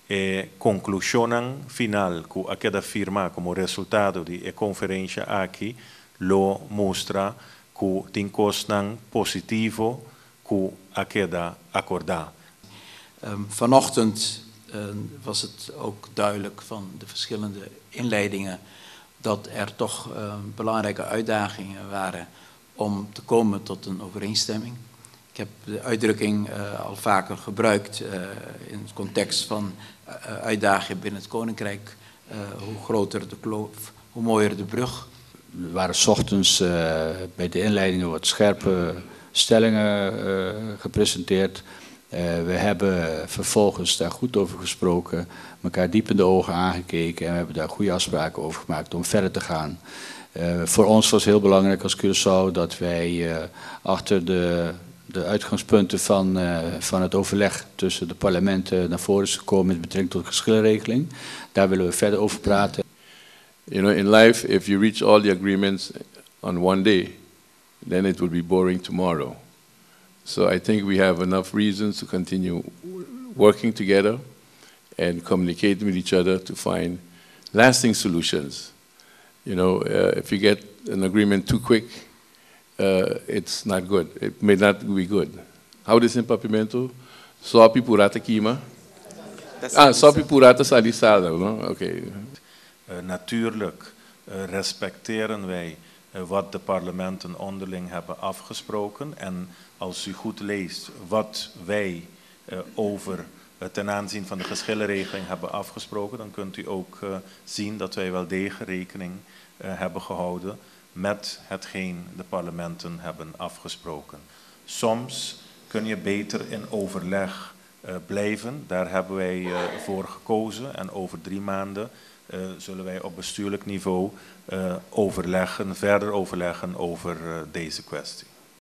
e conclusionan final que aquela firma como resultado de conferência aqui lo mostra que tem costan positivo que aquela acordar. Vanochtend was het ook duidelijk van de verschillende inleidingen dat er toch belangrijke uitdagingen waren om te komen tot een overeenstemming. Ik heb de uitdrukking al vaker gebruikt in het context van uitdagingen binnen het Koninkrijk. Hoe groter de kloof, hoe mooier de brug. Er waren 's ochtends bij de inleidingen wat scherpe stellingen gepresenteerd. We hebben vervolgens daar goed over gesproken, elkaar diep in de ogen aangekeken en we hebben daar goede afspraken over gemaakt om verder te gaan. Voor ons was heel belangrijk als Curaçao dat wij achter de uitgangspunten van het overleg tussen de parlementen naar voren is gekomen met betrekking tot geschillenregeling. Daar willen we verder over praten. You know, in life, if you reach all the agreements on one day, then it will be boring tomorrow. So I think we have enough reasons to continue working together and communicating with each other to find lasting solutions. You know, if you get an agreement too quick, it's not good. It may not be good. How this in Papimento? Sopi purata kima? Sopi purata salisada, no? Okay. Natuurlijk respecteren wij wat de parlementen onderling hebben afgesproken. En als u goed leest wat wij over ten aanzien van de geschillenregeling hebben afgesproken, dan kunt u ook zien dat wij wel degelijk rekening hebben gehouden met hetgeen de parlementen hebben afgesproken. Soms kun je beter in overleg blijven. Daar hebben wij voor gekozen en over 3 maanden zullen wij op bestuurlijk niveau verder overleggen over deze kwestie.